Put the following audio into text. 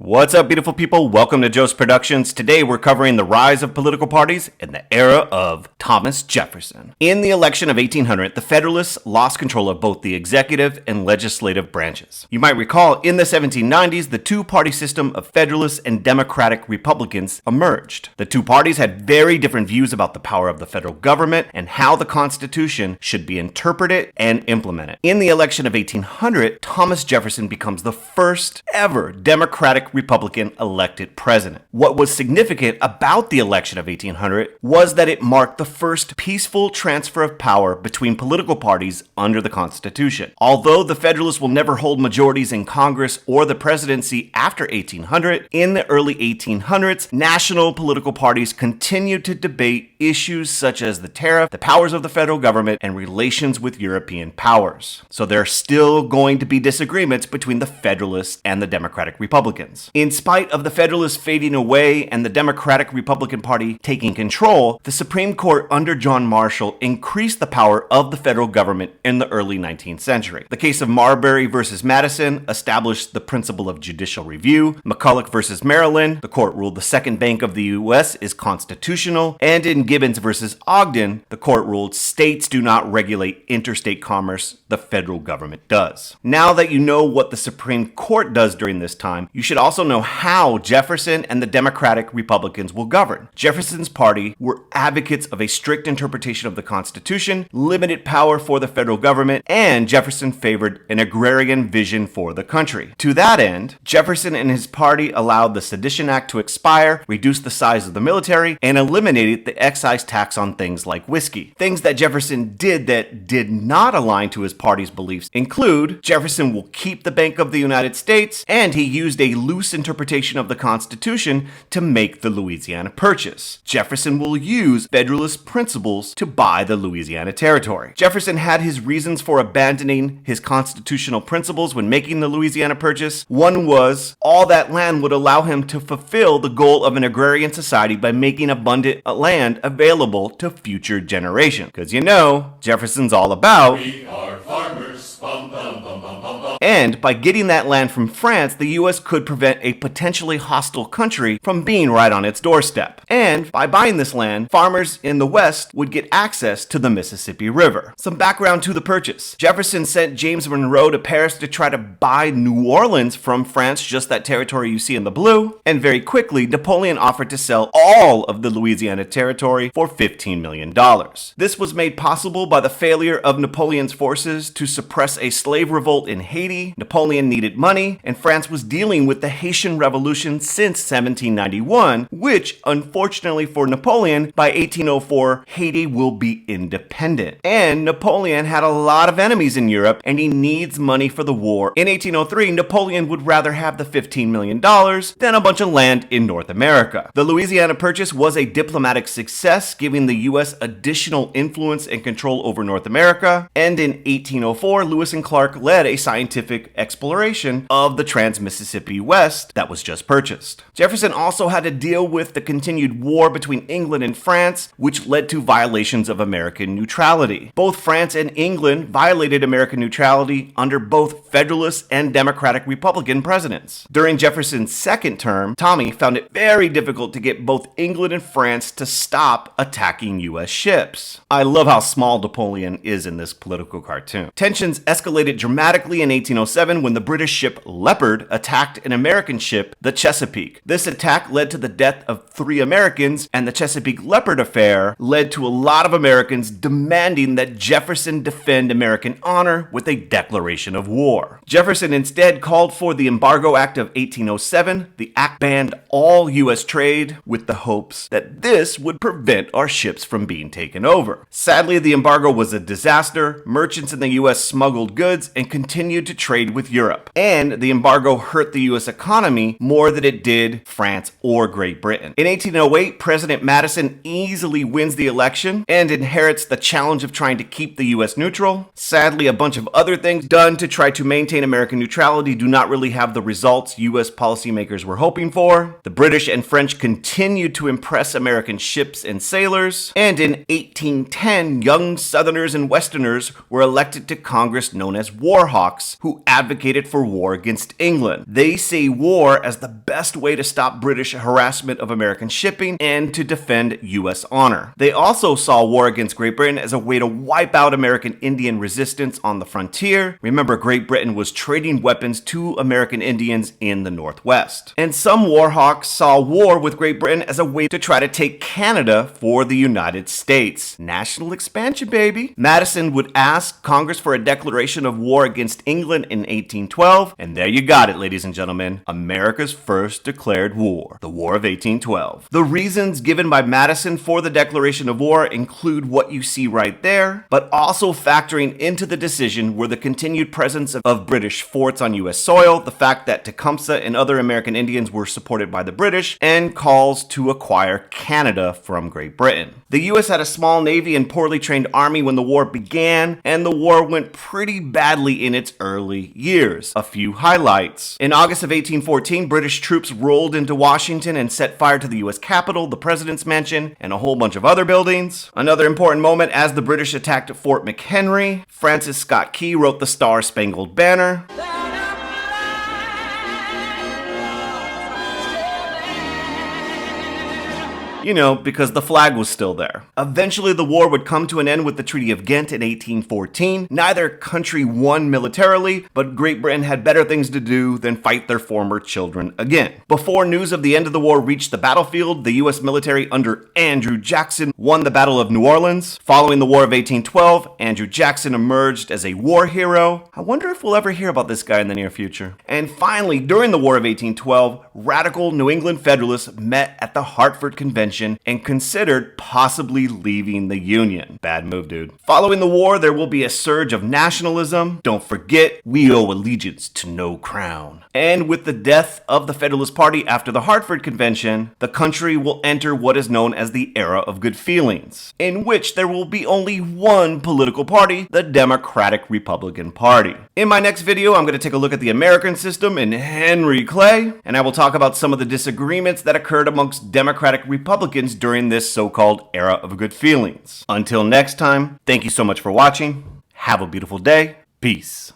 What's up, beautiful people? Welcome to Jocz Productions. Today we're covering the rise of political parties in the era of Thomas Jefferson. In the election of 1800, the Federalists lost control of both the executive and legislative branches. You might recall, in the 1790s, the two-party system of Federalists and Democratic Republicans emerged. The two parties had very different views about the power of the federal government and how the Constitution should be interpreted and implemented. In the election of 1800, Thomas Jefferson becomes the first ever Democratic Republican elected president. What was significant about the election of 1800 was that it marked the first peaceful transfer of power between political parties under the Constitution. Although the Federalists will never hold majorities in Congress or the presidency after 1800, in the early 1800s, national political parties continued to debate issues such as the tariff, the powers of the federal government, and relations with European powers. So there are still going to be disagreements between the Federalists and the Democratic Republicans. In spite of the Federalists fading away and the Democratic Republican Party taking control, the Supreme Court under John Marshall increased the power of the federal government in the early 19th century. The case of Marbury versus Madison established the principle of judicial review. McCulloch versus Maryland, the court ruled the second bank of the U.S. is constitutional. And in Gibbons versus Ogden, the court ruled states do not regulate interstate commerce, the federal government does. Now that you know what the Supreme Court does during this time, you should also know how Jefferson and the Democratic Republicans will govern. Jefferson's party were advocates of a strict interpretation of the Constitution, limited power for the federal government, and Jefferson favored an agrarian vision for the country. To that end, Jefferson and his party allowed the Sedition Act to expire, reduced the size of the military, and eliminated the excise tax on things like whiskey. Things that Jefferson did that did not align to his party's beliefs include Jefferson will keep the Bank of the United States, and he used a loose interpretation of the Constitution to make the Louisiana Purchase. Jefferson will use Federalist principles to buy the Louisiana Territory. Jefferson had his reasons for abandoning his constitutional principles when making the Louisiana Purchase. One was all that land would allow him to fulfill the goal of an agrarian society by making abundant land available to future generations. Because you know, Jefferson's all about we are farmers. Bum, bum, bum, bum, bum, bum. And by getting that land from France, the U.S. could prevent a potentially hostile country from being right on its doorstep. And by buying this land, farmers in the West would get access to the Mississippi River. Some background to the purchase. Jefferson sent James Monroe to Paris to try to buy New Orleans from France, just that territory you see in the blue. And very quickly, Napoleon offered to sell all of the Louisiana Territory for $15 million. This was made possible by the failure of Napoleon's forces to suppress a slave revolt in Haiti. Napoleon needed money, and France was dealing with the Haitian Revolution since 1791, which, unfortunately for Napoleon, by 1804, Haiti will be independent. And Napoleon had a lot of enemies in Europe, and he needs money for the war. In 1803, Napoleon would rather have the $15 million than a bunch of land in North America. The Louisiana Purchase was a diplomatic success, giving the U.S. additional influence and control over North America. And in 1804, Lewis and Clark led a scientific exploration of the Trans-Mississippi West that was just purchased. Jefferson also had to deal with the continued war between England and France, which led to violations of American neutrality. Both France and England violated American neutrality under both Federalist and Democratic Republican presidents. During Jefferson's second term, Tommy found it very difficult to get both England and France to stop attacking U.S. ships. I love how small Napoleon is in this political cartoon. Tensions escalated dramatically in 1807 when the British ship Leopard attacked an American ship, the Chesapeake. This attack led to the death of 3 Americans, and the Chesapeake Leopard affair led to a lot of Americans demanding that Jefferson defend American honor with a declaration of war. Jefferson instead called for the Embargo Act of 1807. The act banned all U.S. trade with the hopes that this would prevent our ships from being taken over. Sadly, the embargo was a disaster. Merchants in the U.S. smuggled goods and continued to trade with Europe. And the embargo hurt the U.S. economy more than it did France or Great Britain. In 1808, President Madison easily wins the election and inherits the challenge of trying to keep the U.S. neutral. Sadly, a bunch of other things done to try to maintain American neutrality do not really have the results U.S. policymakers were hoping for. The British and French continued to impress American ships and sailors. And in 1810, young Southerners and Westerners were elected to Congress known as war hawks, who advocated for war against England. They see war as the best way to stop British harassment of American shipping and to defend U.S. honor. They also saw war against Great Britain as a way to wipe out American Indian resistance on the frontier. Remember, Great Britain was trading weapons to American Indians in the Northwest. And some war hawks saw war with Great Britain as a way to try to take Canada for the United States. National expansion, baby. Madison would ask Congress for a declaration of war against England in 1812, and there you got it, ladies and gentlemen. America's first declared war, the War of 1812. The reasons given by Madison for the declaration of war include what you see right there, but also factoring into the decision were the continued presence of British forts on U.S. soil, the fact that Tecumseh and other American Indians were supported by the British, and calls to acquire Canada from Great Britain. The U.S. had a small navy and poorly trained army when the war began, and the war went pretty badly in its early years. A few highlights. In August of 1814, British troops rolled into Washington and set fire to the U.S. Capitol, the President's Mansion, and a whole bunch of other buildings. Another important moment as the British attacked Fort McHenry, Francis Scott Key wrote the Star-Spangled Banner. You know, because the flag was still there. Eventually, the war would come to an end with the Treaty of Ghent in 1814. Neither country won militarily, but Great Britain had better things to do than fight their former children again. Before news of the end of the war reached the battlefield, the U.S. military under Andrew Jackson won the Battle of New Orleans. Following the War of 1812, Andrew Jackson emerged as a war hero. I wonder if we'll ever hear about this guy in the near future. And finally, during the War of 1812, radical New England Federalists met at the Hartford Convention and considered possibly leaving the Union. Bad move, dude. Following the war, there will be a surge of nationalism. Don't forget, we owe allegiance to no crown. And with the death of the Federalist Party after the Hartford Convention, the country will enter what is known as the Era of Good Feelings, in which there will be only one political party, the Democratic Republican Party. In my next video, I'm going to take a look at the American system and Henry Clay, and I will talk about some of the disagreements that occurred amongst Democratic Republicans during this so-called Era of Good Feelings. Until next time, thank you so much for watching. Have a beautiful day. Peace.